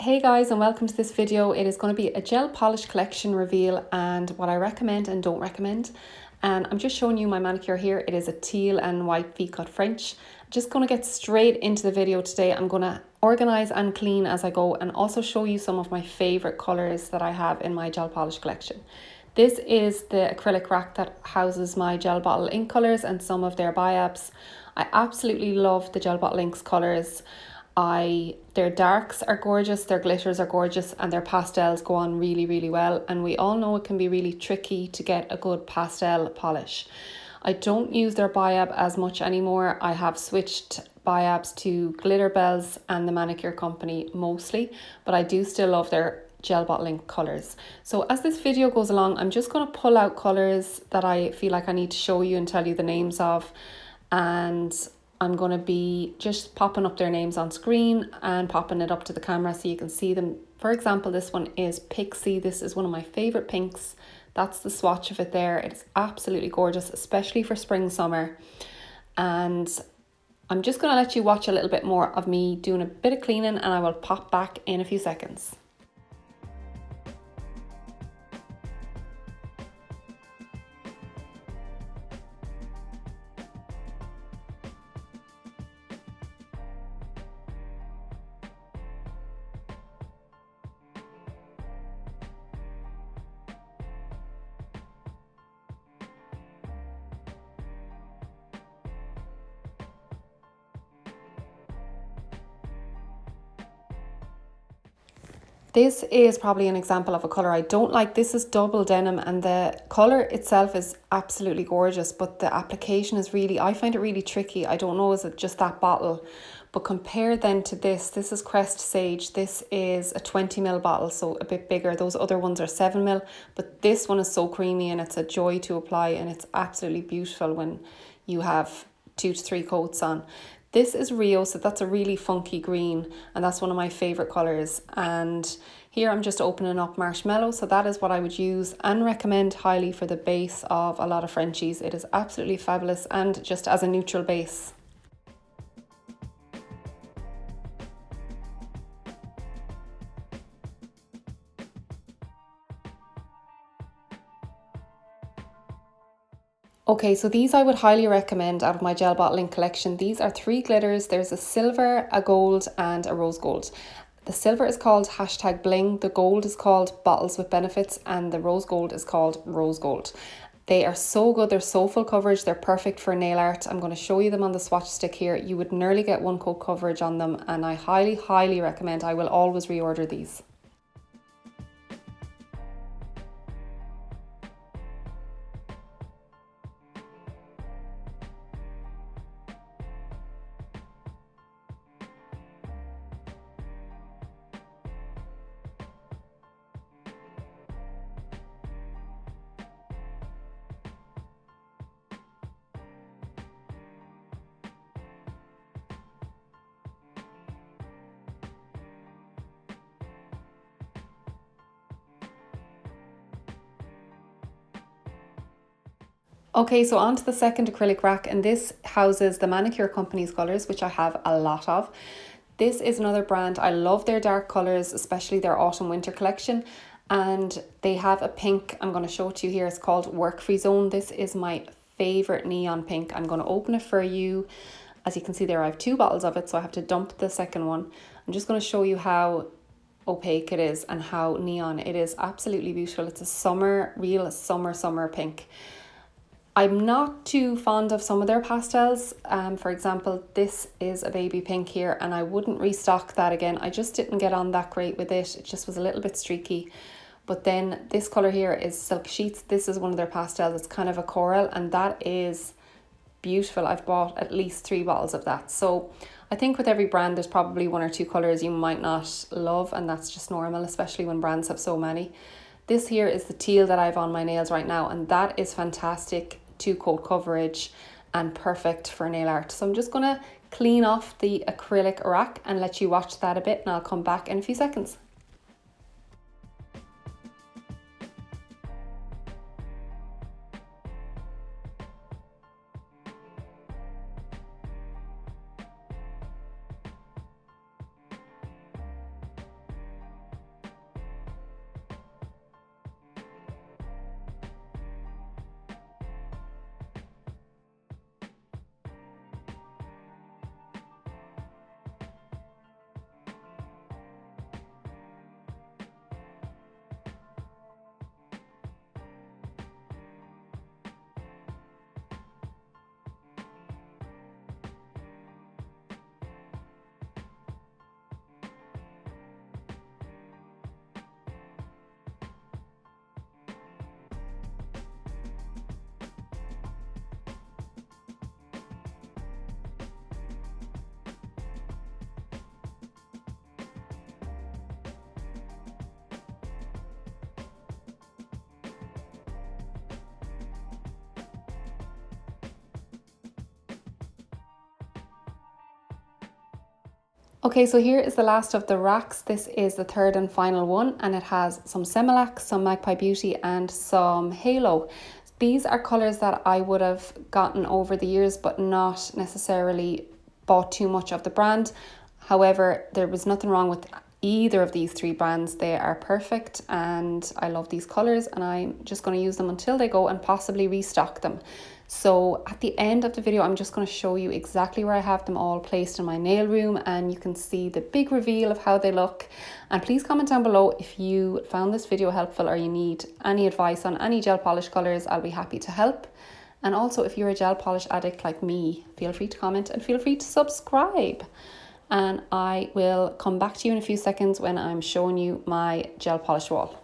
Hey guys, and welcome to this video. It is going to be a gel polish collection reveal and what I recommend and don't recommend. And I'm just showing you my manicure here. It is a teal and white V-cut French. I'm just going to get straight into the video today. I'm going to organize and clean as I go and also show you some of my favorite colors that I have in my gel polish collection. This is the acrylic rack that houses my gel bottle ink colors and some of their biabs. I absolutely love the gel bottle inks colors. Their darks are gorgeous, their glitters are gorgeous, and their pastels go on really well. And we all know it can be really tricky to get a good pastel polish. I don't use their biab as much anymore. I have switched biabs to Glitter Bells and the Manicure Company mostly, but I do still love their gel bottle ink colours. So as this video goes along, I'm just going to pull out colours that I feel like I need to show you and tell you the names of, and I'm going to be just popping up their names on screen and popping it up to the camera so you can see them. For example, this one is Pixie. This is one of my favourite pinks. That's the swatch of it there. It's absolutely gorgeous, especially for spring, summer. And I'm just going to let you watch a little bit more of me doing a bit of cleaning, and I will pop back in a few seconds. This is probably an example of a colour I don't like. This is double denim and the colour itself is absolutely gorgeous, but the application is really, I find it really tricky. I don't know, is it just that bottle? But compare then to this is Crest Sage. This is a 20ml bottle, so a bit bigger. Those other ones are 7ml, but this one is so creamy and it's a joy to apply, and it's absolutely beautiful when you have 2 to 3 coats on. This is Rio, so that's a really funky green, and that's one of my favourite colours. And here I'm just opening up Marshmallow, so that is what I would use and recommend highly for the base of a lot of Frenchies. It is absolutely fabulous, and just as a neutral base. Okay, so these I would highly recommend out of my gel bottle ink collection. These are 3 glitters. There's a silver, a gold, and a rose gold. The silver is called #bling, the gold is called Bottles with Benefits, and the rose gold is called Rose Gold. They are so good, they're so full coverage, they're perfect for nail art. I'm going to show you them on the swatch stick here. You would nearly get 1 coat coverage on them, and I highly recommend. I will always reorder these. Okay, so on to the second acrylic rack, and this houses the Manicure Company's colours, which I have a lot of. This is another brand. I love their dark colours, especially their autumn winter collection. And they have a pink, I'm going to show it to you here. It's called Work Free Zone. This is my favourite neon pink. I'm going to open it for you. As you can see there, I have 2 bottles of it, so I have to dump the second one. I'm just going to show you how opaque it is and how neon. It is absolutely beautiful. It's a summer, real summer pink. I'm not too fond of some of their pastels. For example, this is a baby pink here, and I wouldn't restock that again. I just didn't get on that great with it. It just was a little bit streaky. But then this colour here is Silk Sheets. This is one of their pastels. It's kind of a coral, and that is beautiful. I've bought at least 3 bottles of that. So I think with every brand, there's probably 1 or 2 colours you might not love, and that's just normal, especially when brands have so many. This here is the teal that I have on my nails right now, and that is fantastic. 2 coat coverage and perfect for nail art. So I'm just going to clean off the acrylic rack and let you watch that a bit, and I'll come back in a few seconds. Okay, so here is the last of the racks. This is the third and final one, and it has some Semilac, some Magpie Beauty, and some Halo. These are colours that I would have gotten over the years, but not necessarily bought too much of the brand. However, there was nothing wrong with either of these three brands. They are perfect and I love these colours, and I'm just going to use them until they go and possibly restock them. So at the end of the video, I'm just going to show you exactly where I have them all placed in my nail room, and you can see the big reveal of how they look. And please comment down below if you found this video helpful or you need any advice on any gel polish colours. I'll be happy to help. And also, if you're a gel polish addict like me, feel free to comment and feel free to subscribe. And I will come back to you in a few seconds when I'm showing you my gel polish wall.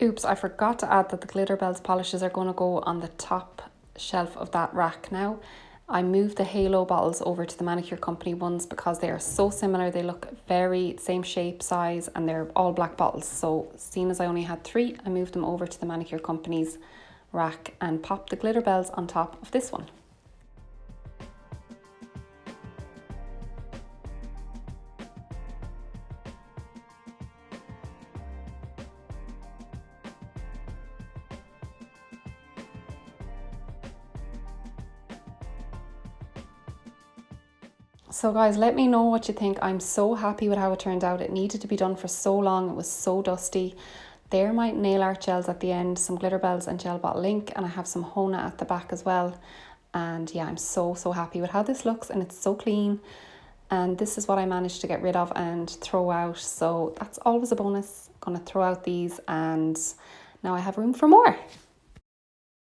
Oops, I forgot to add that the Glitter Bells polishes are going to go on the top shelf of that rack now. I moved the Halo bottles over to the Manicure Company ones because they are so similar. They look very same shape, size, and they're all black bottles. So seeing as I only had three, I moved them over to the Manicure Company's rack and popped the Glitter Bells on top of this one. So guys, let me know what you think. I'm so happy with how it turned out. It needed to be done for so long. It was so dusty. There are my nail art gels at the end, some Glitter Bells and Gel Bottle Ink, and I have some Hona at the back as well. And yeah, I'm so happy with how this looks, and it's so clean. And this is what I managed to get rid of and throw out. So that's always a bonus. I'm gonna throw out these, and now I have room for more.